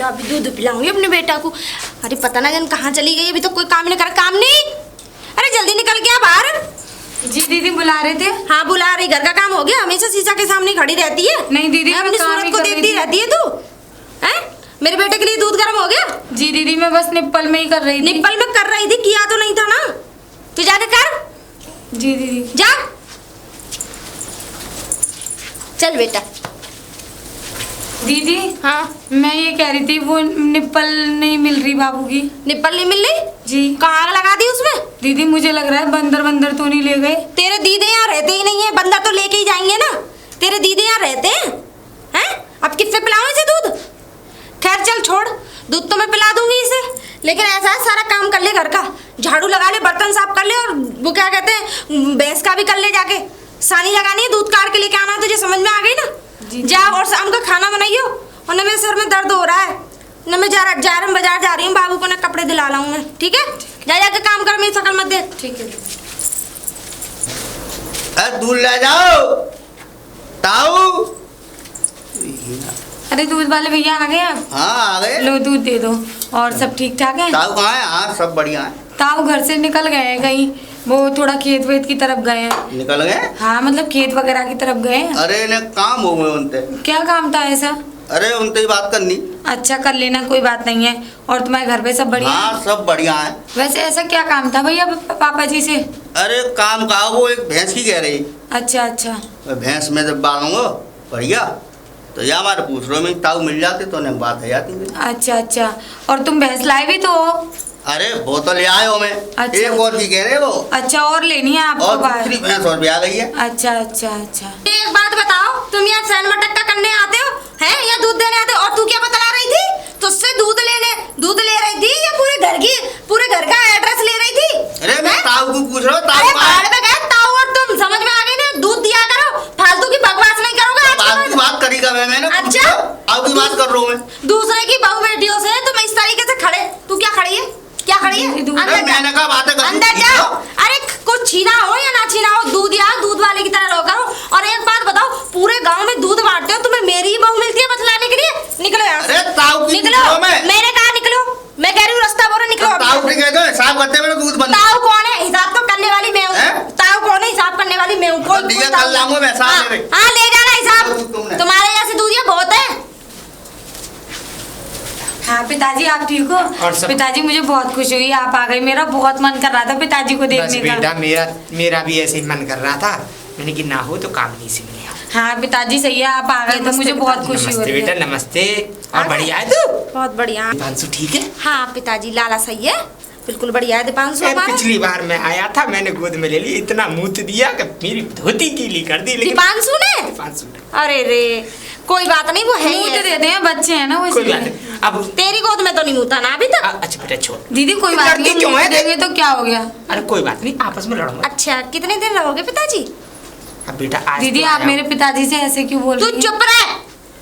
बेटा अभी दूध पिलाऊंगी अपने बेटा को। अरे पता ना जन कहाँ चली गई, अभी तो कोई काम नहीं कर, काम नहीं। अरे जल्दी निकल गया बाहर। जी दीदी बुला रहे थे। हाँ बुला रही, घर का काम हो गया? हमेशा शीशा के सामने खड़ी रहती है। नहीं दीदी अपनी सूरत को देखती रहती है तू। हैं? मेरे बेटे के लिए दूध गर्म हो गया? जी दीदी मैं बस निप्पल में ही कर रही थी। निप्पल में कर रही थी, किया तो नहीं था ना? तू जाके कर। जी दीदी जा चल बेटा। दीदी हाँ मैं ये कह रही थी वो निप्पल नहीं मिल रही बाबू की। निप्पल नहीं मिल रही? जी कहाँ आग लगा दी उसमें? दीदी मुझे लग रहा है बंदर तो नहीं ले गए। तेरे दीदे यहाँ रहते ही नहीं है, बंदा तो लेके ही जाएंगे ना। तेरे दीदे यहाँ रहते हैं। हैं? अब किससे पिलाऊं इसे दूध? खैर चल छोड़, दूध तो मैं पिला दूंगी इसे, लेकिन ऐसा है सारा काम कर ले घर का, झाड़ू लगा ले, बर्तन साफ कर ले, और वो क्या कहते हैं भैंस का भी कर ले, जाके सानी लगानी है, दूध काट के लेके आना है, तुझे समझ में आ गई ना? जा और शाम का खाना बनाइयो। और न मेरे सर में दर्द हो रहा है, न मैं बाजार जा रही हूँ, बाबू को ना कपड़े दिला लाऊं मैं। ठीक है जा जाके काम कर, मेरी शकल मत दे। ठीक है। अरे दूध ले जाओ ताऊ। अरे दूध वाले भैया आ गए आप? हाँ आ गए। लो दूध दे दो। और सब ठीक ठाक है? ताऊ कहाँ है? हाँ सब बढ़िया है। ताऊ घर से निकल गए हैं कहीं, वो थोड़ा खेत वेत की तरफ गए हैं। निकल गए? हाँ मतलब खेत वगैरह की तरफ गए हैं। अरे इन्हें काम हो गए उनसे। क्या काम था ऐसा? अरे उनसे ही बात करनी। अच्छा कर लेना, कोई बात नहीं है। और तुम्हारे घर पे सब बढ़िया? हाँ सब बढ़िया है। वैसे ऐसा क्या काम था भैया पापा जी से? अरे काम का वो एक भैंस की कह रही। अच्छा अच्छा। मैं भैंस में जब बालूंगा बढ़िया तो या हमारे पूछ रहे में ताऊ मिल जाते तो उन्हें बात है जाती। अच्छा अच्छा। और तुम भैंस लाए भी तो हो? अरे बोतल ले आए हो मैं। अच्छा, एक और की कह रहे वो। अच्छा और लेनी है आपको? और दूसरी भैंस और भी आ गई है। अच्छा अच्छा अच्छा। एक बात बताओ, तुम यहाँ सैन मटक्का करने आते हो हैं या दूध देने आते हो? और तू क्या बतला रही थी? तुझसे दूध ले रही थी या पूरे घर का एड्रेस ले रही थी? अरे मैं ताऊ को पूछ रहा हूँ। अरे बाहर में गए ताऊ, और तुम समझ में आ गई ना? दूध दिया करो, फालतू की बकवास नहीं करोगे। बात की बात करी का मैंने। अच्छा ताऊ की बात कर रहा हूँ मैं। दूसरे की बहू बेटियों से तुम इस तरीके से खड़े, तू क्या खड़ी है? क्या खड़ी है? मैंने कहा बातें कर। अंदर जाओ। अरे कुछ छीना हो या ना छीना हो, दूध या दूध वाले की तरह रहो करो। और एक बात बताओ, पूरे गांव में दूध बांटते हो, तुम्हें मेरी ही बहू मिलती है बतलाने के लिए? निकलो यहाँ से। अरे ताऊ की निकलो। पूछो मैं। मेरे कहा निकलो, मैं कह रही हूँ रास्ता बोलो, निकलो। ताऊ की कह दो हिसाब करते मेरा दूध बंद। ताऊ कौन है? हिसाब तो करने वाली मैं हूँ। ताऊ कौन है? हिसाब करने वाली मैं हूँ। ठीक है कल लाऊंगा मैं हिसाब ले। हाँ ले जाना हिसाब, तुम्हारे जैसे दूधिया बहुत है। हाँ पिताजी आप ठीक हो? और सब पिताजी मुझे बहुत खुशी हुई आप आ गए, मेरा बहुत मन कर रहा था पिताजी को बस देखने का। बेटा मेरा भी ऐसे ही मन कर रहा था, मैंने कि ना हो तो काम नहीं से लिया। हाँ पिताजी सही है, आप आ गए तो मुझे बहुत खुशी हो नमस्ते रही बेटा है। नमस्ते। और बढ़िया है तू? बहुत बढ़िया। दीपांशु ठीक है? हाँ पिताजी लाला सही है, बिल्कुल बढ़िया है दीपांशु हमारा। पिछली बार मैं आया था मैंने गोद में ले ली, इतना मूत दिया कि मेरी धोती गीली कर दी। लेकिन दीपांशु ने? दीपांशु ने। अरे रे कोई बात नहीं, वो है ही मुंह तो ऐसे। देते हैं, बच्चे हैं ना वो कोई इसलिए। बात नहीं। अब तेरी गोद में तो नहीं मुता ना अभी तक। अच्छा बेटा छोड़। दीदी कोई बात लड़की नहीं, क्यों है? देंगे तो क्या हो गया? अरे कोई बात नहीं, आपस में लड़ो मत। अच्छा कितने दिन रहोगे पिताजी? अब बेटा आज दीदी तो आप आया मेरे हूँ। पिताजी से ऐसे क्यों बोल तू रही हैं? चुप रह।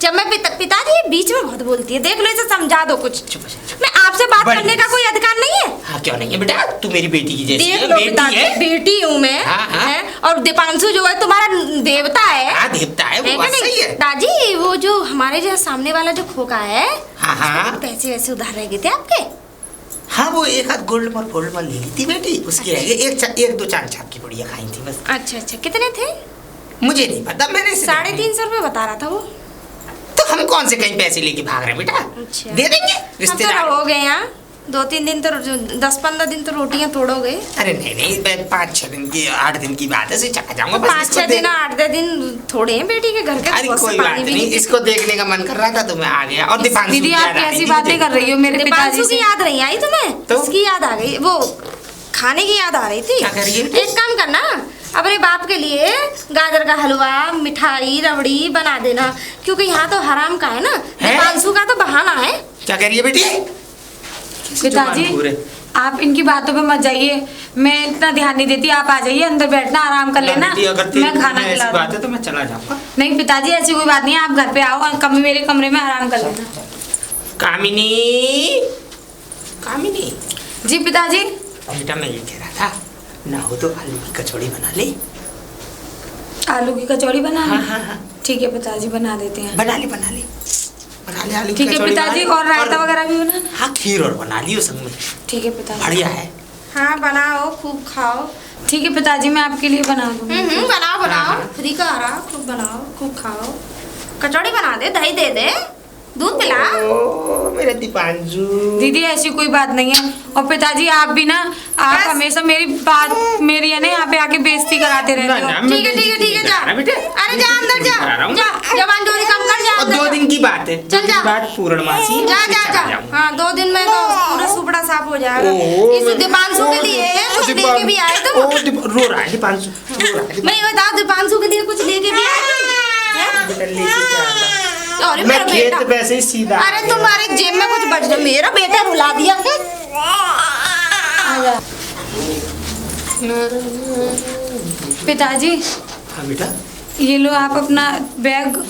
जब मैं पिताजी ये बीच में बहुत बोलती है, देख लो इसे समझा दो कुछ। चुप हो जा। मैं आपसे बात बड़ी करने का कोई अधिकार नहीं है? हाँ क्यों नहीं है बेटा, तू मेरी बेटी की जैसी देख है, लो बेटी पिताजी, है। बेटी हूँ मैं। हाँ, हाँ। हैं? और दीपांशु जो है तुम्हारा देवता है। हाँ देवता है, वो है बात कि नहीं? सही है। दादी वो जो हमारे जो सामने वाला जो खोखा है, हाँ हाँ पैसे वैसे उधार रह गए थे आपके? हाँ वो एक आध गोल्ड मॉल ले ली थी बेटी, उसकी रह गई। एक दो चार छाप की बढ़िया खाई थी बस। अच्छा अच्छा कितने थे? मुझे नहीं पता, मैंने 350 रुपए बता रहा था वो। तो हम कौन से कहीं पैसे लेके भाग रहे हैं बेटा? अच्छा। दे देंगे हम तो रिश्तेदार। हो गए यहाँ 2-3 दिन तो 10-15 दिन तो रोटियां तोड़ोगे। अरे नहीं 5-6 दिन की 8 दिन की बात है, चला जाऊंगा बस। 5-6 दिन 8 दिन थोड़े हैं बेटी के घर के। अरे बहुत से कोई बात पानी भी नहीं, इसको देखने का मन कर रहा था तो मैं आ गया। और दीपांशु दीदी की आप याद आ कैसी रही थी बातें मुझे। कर रही हो मेरे पिताजी दीपांशु की से? याद नहीं आई तुम्हें? तो? इसकी याद आ गई, वो खाने की याद आ रही थी। क्या कर रही है? एक काम करना, अपने बाप के लिए गाजर का हलवा, मिठाई, रबड़ी बना देना, क्योंकि यहाँ तो हराम का है ना। दीपांशु का तो बहाना है। क्या कह रही है बेटी? पिताजी आप इनकी बातों पे मत जाइए, मैं इतना ध्यान नहीं देती, आप आ जाइए अंदर बैठना आराम कर लेना, मैं खाना खिला बात है तो मैं चला जाऊंगा। नहीं पिताजी ऐसी कोई बात नहीं है, आप घर पे आओ और मेरे कमरे में आराम कर लेना। कामिनी कामिनी। जी पिताजी। बेटा मैं ये कह रहा था, ना हो तो आलू की कचौड़ी बना ले। आलू की कचौड़ी बना? हाँ हाँ हाँ ठीक है पिताजी बना देते हैं। बना ले खाली आलू की ठीक है कचौड़ी पिताजी, बना और ली। रायता वगैरह भी बनाना। हाँ खीर और बना लियो संग में, ठीक है पिताजी। बढ़िया है। हाँ बनाओ, खूब खाओ। ठीक है पिताजी, मैं आपके लिए बना दूंगी। बनाओ बनाओ, हाँ। फ्री का आ रहा, खूब बनाओ, खूब खाओ। कचौड़ी बना दे, दही दे दे, दूध पिला। ओ मेरे दीपांशु। दीदी ऐसी कोई बात नहीं है। और पिताजी आप भी ना, आप बस। हमेशा मेरी है ना यहाँ पे आके बेइज्जती कराते रहते हो। ठीक है ठीक है ठीक है, जा। बेटे अरे जा अंदर जा, जा जवान जोरी कम कर, जा और अंदर 2 जा। दिन की बात है, चल जा। बात पूर्णमासी है, जा फिर जा चला जा। जाऊंगा। हाँ 2 दिन में तो पूरा सुपड़ा साफ हो जाएगा। ओ, इस दीपांशु के लिए कुछ लेके भी आए तुम? रो रहा है दीपांशु, रो रहा है। मैं ये बता, दीपांशु के लिए कुछ लेके भी आए तुम? हैं? बेटा लेके क्या आता? अरे मैं मेरा खेत बेटा, वैसे ही सीधा। अरे तुम्हारे जेब में कुछ बच गया, मेरा बेटा रुला दिया। पिताजी हाँ बेटा, ये लो आप अपना बैग,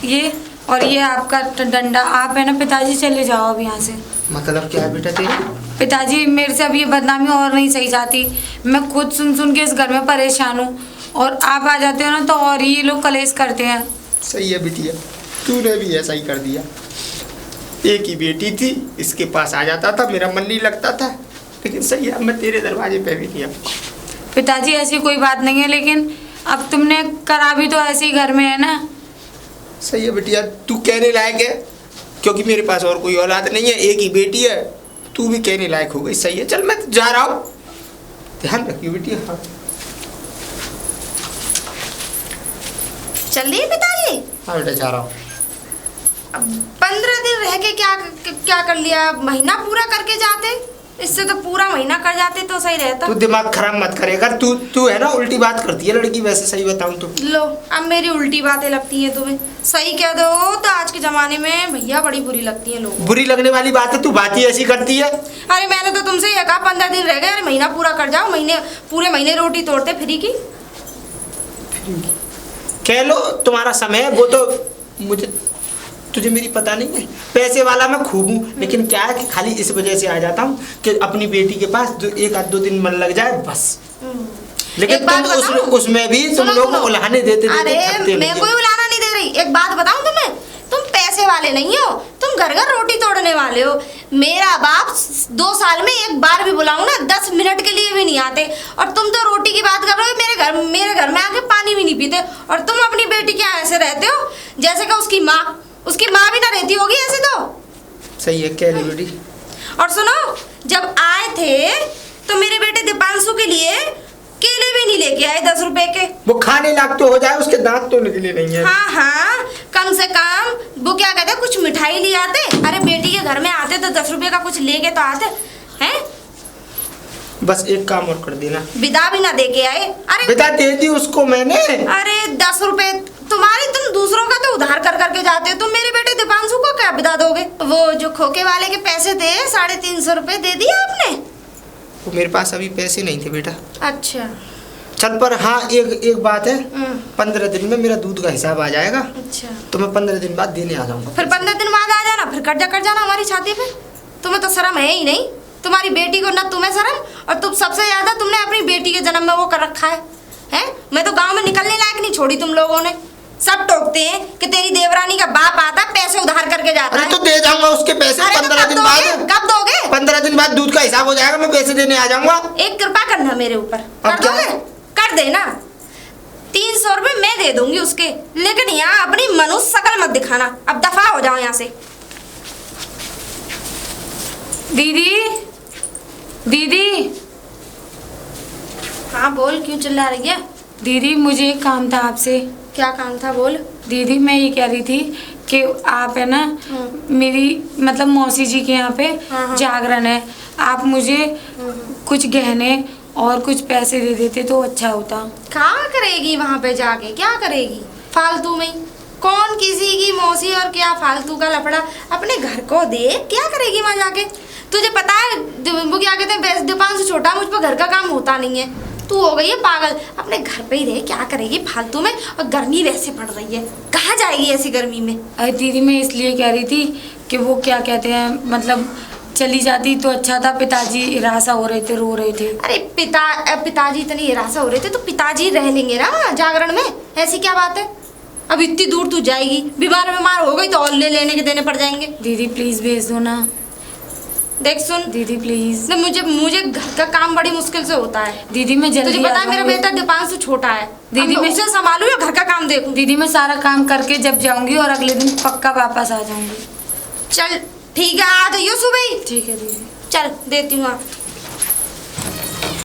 ये और ये आपका डंडा। आप है ना पिताजी चले जाओ अब यहाँ से। मतलब क्या है बेटा तेरे? पिताजी मेरे से अब ये बदनामी और नहीं सही जाती। मैं खुद सुन सुन के इस घर में परेशान हूँ, और आप आ जाते हो ना तो और ये लोग कलेश करते हैं। सही है बिटिया, तूने भी ऐसा ही कर दिया। एक ही बेटी थी, इसके पास आ जाता था, मेरा मन नहीं लगता था, लेकिन सही है, मैं तेरे दरवाजे पे भी नहीं आऊँ। पिताजी ऐसी कोई बात नहीं है, लेकिन अब तुमने करा भी तो ऐसे ही घर में है ना। सही है बिटिया, तू कहने लायक है, क्योंकि मेरे पास और कोई औलाद नहीं है, एक ही बेटी है, तू भी कहने लायक हो गई। सही है, चल मैं जा रहा हूँ, ध्यान रखियो बिटिया। हाँ चल दिए पिताजी? हाँ बेटा जा रहा हूँ। अब 15 दिन रह के क्या कर लिया? महीना पूरा करके जाते, इससे तो पूरा महीना कर जाते तो सही रहता। तू दिमाग खराब मत करेगा, तू है ना उल्टी बात करती है लड़की, वैसे सही बताऊँ तो। लो अब मेरी उल्टी बातें लगती हैं तुम्हें। सही कह दो तो आज के जमाने में भैया बड़ी बुरी लगती है लोगों। बुरी लगने वाली बात है, तू बात ही ऐसी करती है। अरे मैंने तो तुमसे ये कहा 15 दिन रह गए, अरे महीना पूरा कर जाओ। पूरे महीने रोटी तोड़ते फ्री की। कह लो तुम्हारा समय है, वो तो मुझे तुझे मेरी पता नहीं है। पैसे वाला मैं खूब हूँ, लेकिन क्या है कि खाली इस वजह से आ जाता हूँ कि अपनी बेटी के पास जो 1-2 दिन मन लग जाए बस। लेकिन एक बात तुम बताऊं? उसमें भी तुम सुनो, लोग सुनो। उल्हाने देते अरे थकते मैं नहीं कोई हो। उलाना नहीं दे रही। एक बात बताऊं तुम्हें, तुम पैसे वाले नहीं हो, तुम घर घर रोटी तोड़ने वाले हो। मेरा बाप 2 साल में एक बार भी बुलाऊं ना, 10 मिनट के लिए भी नहीं आते। और तुम तो रोटी की बात कर रहे हो, मेरे घर में आके पानी भी नहीं पीते। और तुम अपनी बेटी के यहाँ ऐसे रहते हो जैसे कि उसकी माँ भी ना रहती होगी ऐसे तो। सही है, कह रही बेटी। और सुनो, जब आए थे तो मेरे बेटे दीपांशु के लिए केले भी नहीं लेके आए 10 रुपए के। वो खाने लायक तो हो जाए, उसके दांत तो निकले नहीं है। हाँ हाँ, कम से कम वो क्या कहते हैं, कुछ मिठाई ले आते। अरे बेटी के घर में आते तो 10 रुपए का कुछ लेके तो आते हैं। बस एक काम और कर देना, विदा भी ना दे के आए। अरे विदा दे दी उसको मैंने। अरे 10 रुपए तुम्हारी, तुम दूसरों का तो उधार कर करके जाते हो। तुम मेरे बेटे दीपांशु को क्या विदा दोगे? वो जो खोके वाले के पैसे थे 350 रुपए दे दिए आपने? वो मेरे पास अभी पैसे नहीं थे बेटा। अच्छा चल, पर हाँ एक बात है, 15 दिन में मेरा दूध का हिसाब आ जाएगा, अच्छा। तो मैं 15 दिन बाद देने आ जाऊंगा। फिर 15 दिन बाद आ जाना, फिर कर्जा कर जाना हमारी छाती पे। तुम्हें तो शर्म है ही नहीं। तुम्हारी बेटी को ना तुम्हें शर्म, और तुम सबसे ज्यादा तुमने अपनी बेटी के जन्म में वो कर रखा है। हैं? मैं तो गांव में निकलने लायक नहीं छोड़ी तुम लोगों ने। सब टोकते हैं कि तेरी देवरानी का बाप आता पैसे उधार करके जाता अरे है। तो दे जाऊंगा उसके पैसे। अरे तो 15 दिन बाद। कब दोगे? 15 दिन बाद दूध का हिसाब हो जाएगा, मैं पैसे देने आ जाऊंगा। एक कृपा करना मेरे ऊपर, अब कर क्या? दोगे? कर देना। 300 रुपए मैं दे दूंगी उसके, लेकिन यहाँ अपनी मनुष्य शकल मत दिखाना। अब दफा हो जाओ यहाँ से। दीदी हाँ बोल, क्यों चिल्ला रही है? दीदी मुझे एक काम था आपसे। क्या काम था बोल। दीदी मैं ये कह रही थी कि आप है ना, मेरी मतलब मौसी जी के यहाँ पे हाँ। जागरण है, आप मुझे कुछ गहने और कुछ पैसे दे देते तो अच्छा होता। क्या करेगी वहाँ पे जाके, क्या करेगी फालतू में? कौन किसी की मौसी और क्या फालतू का लफड़ा? अपने घर को दे, क्या करेगी वहाँ जाके? तुझे पता है वो क्या कहते हैं, दीपांशु छोटा, मुझ पर घर का काम होता नहीं है। तू हो गई है पागल, अपने घर पे ही रहे, क्या करेगी फालतू में? और गर्मी वैसे पड़ रही है, कहाँ जाएगी ऐसी गर्मी में? अरे दीदी मैं इसलिए कह रही थी कि वो क्या कहते हैं, मतलब चली जाती तो अच्छा था। पिताजी निराशा हो रहे थे, रो रहे थे। अरे पिताजी इतनी निराशा हो रहे थे तो पिताजी रह लेंगे ना जागरण में, ऐसी क्या बात है? अब इतनी दूर तू जाएगी, बीमार हो गई तो और लेने के देने पड़ जाएंगे। दीदी प्लीज भेज दो ना। देख सुन दीदी प्लीज। मुझे घर का काम बड़ी मुश्किल से होता है दीदी मैं जल्दी तुझे पता है मेरा बेटा दीपांशु छोटा है दीदी मैं उसे संभालूं या घर का काम देखूं? दीदी मैं सारा काम करके जब जाऊंगी और अगले दिन पक्का वापस आ जाऊंगी। चल ठीक है, आ जाइयो सुबह ही। ठीक है दीदी। चल देती हूँ।